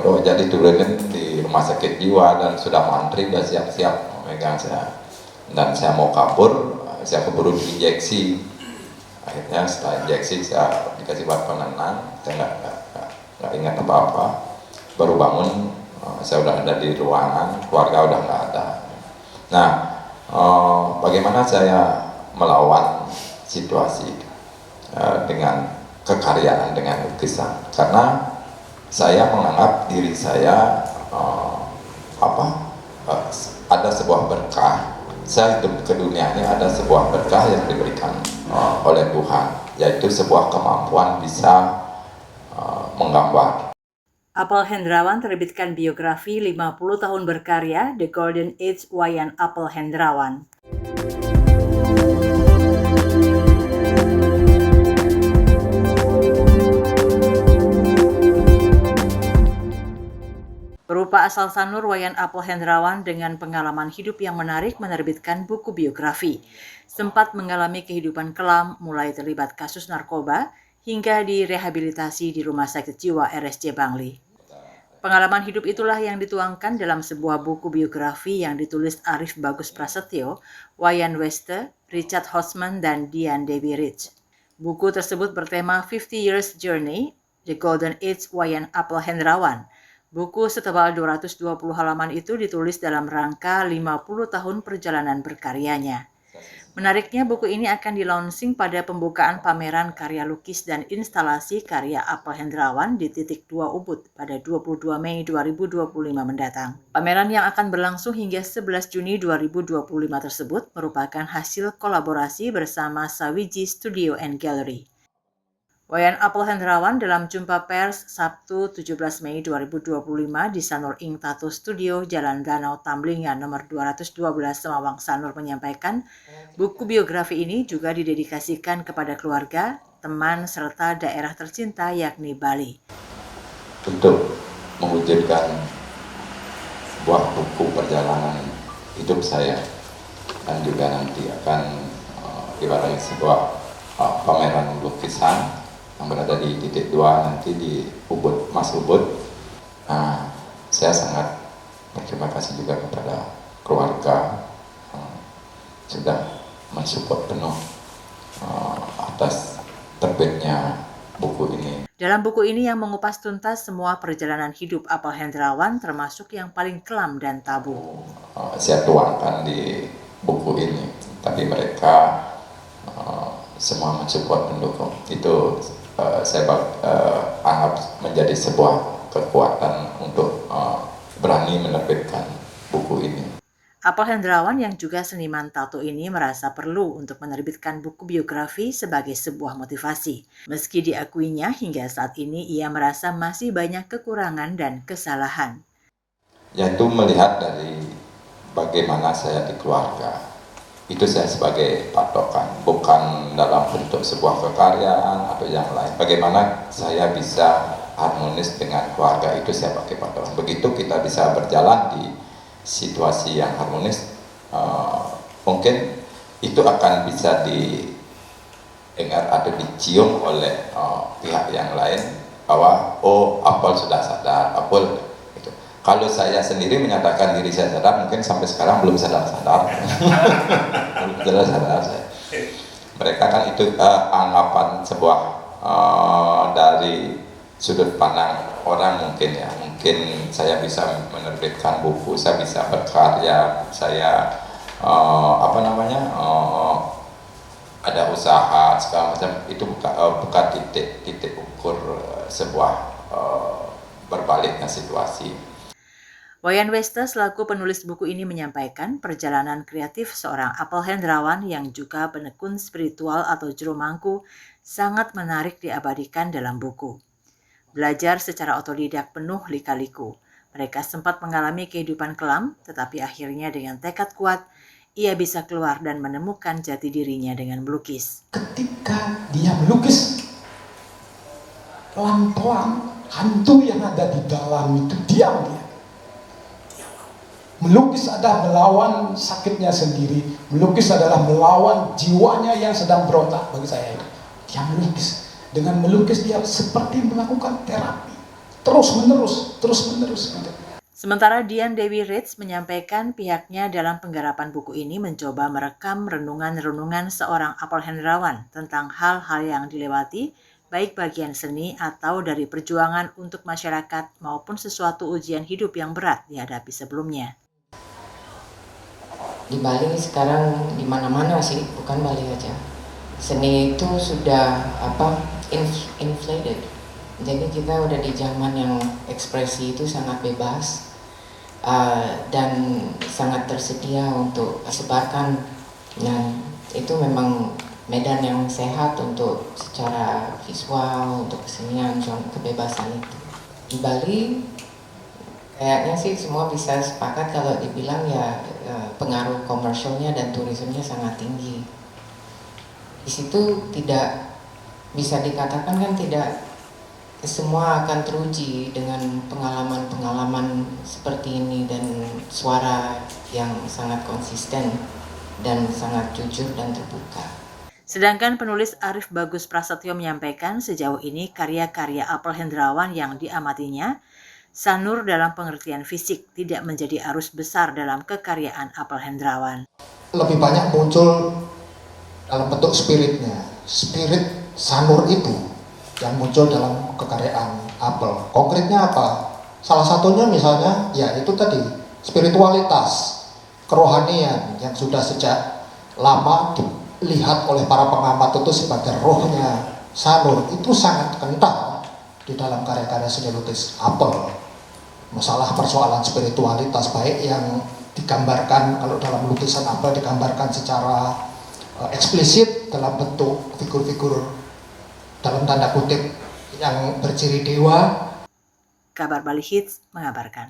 jodoh, jadi turunin di rumah sakit jiwa dan sudah mantri, sudah siap-siap megang saya. Dan saya mau kabur, saya keburu diinjeksi. Akhirnya setelah injeksi saya dikasih obat penenang, saya nggak ingat apa-apa. Baru bangun, saya udah ada di ruangan, keluarga udah nggak ada. Nah, bagaimana saya melawan situasi dengan kekaryaan, dengan lukisan? Karena saya menganggap diri saya ada sebuah berkah. Saya hidup ke dunia ini ada sebuah berkah yang diberikan oleh Tuhan, yaitu sebuah kemampuan bisa menggambar. Apel Hendrawan terbitkan biografi 50 tahun berkarya The Golden Age Wayan Apel Hendrawan. Berupa asal Sanur, Wayan Apel Hendrawan dengan pengalaman hidup yang menarik menerbitkan buku biografi. Sempat mengalami kehidupan kelam, mulai terlibat kasus narkoba, hingga direhabilitasi di Rumah Sakit Jiwa RSJ Bangli. Pengalaman hidup itulah yang dituangkan dalam sebuah buku biografi yang ditulis Arif Bagus Prasetyo, Wayan Wester, Richard Hosman, dan Dian Dewi Rich. Buku tersebut bertema 50 Years Journey, The Golden Age Wayan Apel Hendrawan. Buku setebal 220 halaman itu ditulis dalam rangka 50 tahun perjalanan berkaryanya. Menariknya, buku ini akan di-launching pada pembukaan pameran karya lukis dan instalasi karya Apel Hendrawan di Titik 2 Ubud pada 22 Mei 2025 mendatang. Pameran yang akan berlangsung hingga 11 Juni 2025 tersebut merupakan hasil kolaborasi bersama Sawiji Studio and Gallery. Wayan Apel Hendrawan dalam jumpa pers Sabtu 17 Mei 2025 di Sanur Ing Tattoo Studio, Jalan Danau Tamblingan nomor 212 Semawang Sanur menyampaikan, buku biografi ini juga didedikasikan kepada keluarga, teman, serta daerah tercinta yakni Bali. Untuk mewujudkan sebuah buku perjalanan hidup saya, dan juga nanti akan ibaratnya sebuah pameran lukisan yang berada di Titik 2 nanti di Ubud, Mas Ubud. Nah, saya sangat berterima kasih juga kepada keluarga sudah mensupport penuh atas terbitnya buku ini. Dalam buku ini yang mengupas tuntas semua perjalanan hidup Apel Hendrawan, termasuk yang paling kelam dan tabu. Saya tuangkan di buku ini, tapi mereka semua mensupport, mendukung. Itu saya anggap menjadi sebuah kekuatan untuk berani menerbitkan buku ini. Apel Hendrawan yang juga seniman tato ini merasa perlu untuk menerbitkan buku biografi sebagai sebuah motivasi. Meski diakuinya hingga saat ini ia merasa masih banyak kekurangan dan kesalahan. Yaitu melihat dari bagaimana saya di keluarga. Itu saya sebagai patokan, bukan dalam bentuk sebuah kekaryaan atau yang lain. Bagaimana saya bisa harmonis dengan keluarga, itu saya pakai patokan. Begitu kita bisa berjalan di situasi yang harmonis, mungkin itu akan bisa didengar atau dicium oleh pihak yang lain bahwa Apel sudah sadar, Apel. Kalau saya sendiri menyatakan diri saya sadar, mungkin sampai sekarang belum sadar-sadar. Belum sadar-sadar saya. Mereka kan itu anggapan sebuah dari sudut pandang orang mungkin ya. Mungkin saya bisa menerbitkan buku, saya bisa berkarya, saya ada usaha segala macam. Itu bukan titik ukur sebuah berbaliknya situasi. Wayan Wester selaku penulis buku ini menyampaikan perjalanan kreatif seorang Apel Hendrawan yang juga penekun spiritual atau juru mangku sangat menarik diabadikan dalam buku. Belajar secara otodidak penuh lika-liku. Mereka sempat mengalami kehidupan kelam, tetapi akhirnya dengan tekad kuat, ia bisa keluar dan menemukan jati dirinya dengan melukis. Ketika dia melukis, pelan-pelan hantu yang ada di dalam itu diam dia. Melukis adalah melawan sakitnya sendiri. Melukis adalah melawan jiwanya yang sedang berontak bagi saya. Dia melukis. Dengan melukis dia seperti melakukan terapi. terus menerus gitu. Sementara Dian Dewi Ritz menyampaikan pihaknya dalam penggarapan buku ini mencoba merekam renungan-renungan seorang Apel Hendrawan tentang hal-hal yang dilewati, baik bagian seni atau dari perjuangan untuk masyarakat maupun sesuatu ujian hidup yang berat dihadapi sebelumnya. Di Bali sekarang di mana-mana sih, bukan Bali aja. Seni itu sudah inflated. Jadi kita udah di zaman yang ekspresi itu sangat bebas. Dan sangat tersedia untuk disebarkan, dan itu memang medan yang sehat untuk secara visual, untuk kesenian, kebebasan itu. Di Bali kayaknya sih semua bisa sepakat kalau dibilang ya pengaruh komersialnya dan turismenya sangat tinggi. Di situ tidak bisa dikatakan kan tidak semua akan teruji dengan pengalaman-pengalaman seperti ini dan suara yang sangat konsisten dan sangat jujur dan terbuka. Sedangkan penulis Arif Bagus Prasetyo menyampaikan sejauh ini karya-karya Apel Hendrawan yang diamatinya, sanur dalam pengertian fisik tidak menjadi arus besar dalam kekaryaan Apel Hendrawan. Lebih banyak muncul dalam bentuk spiritnya, spirit sanur itu yang muncul dalam kekaryaan Apel. Konkretnya apa? Salah satunya misalnya ya itu tadi, spiritualitas, kerohanian yang sudah sejak lama dilihat oleh para pengamat itu sebagai rohnya sanur, itu sangat kental di dalam karya-karya seni lukis Apel. Masalah persoalan spiritualitas baik yang digambarkan, kalau dalam lukisan Apel digambarkan secara eksplisit dalam bentuk figur-figur dalam tanda kutip yang berciri dewa. Kabar Bali Hits mengabarkan.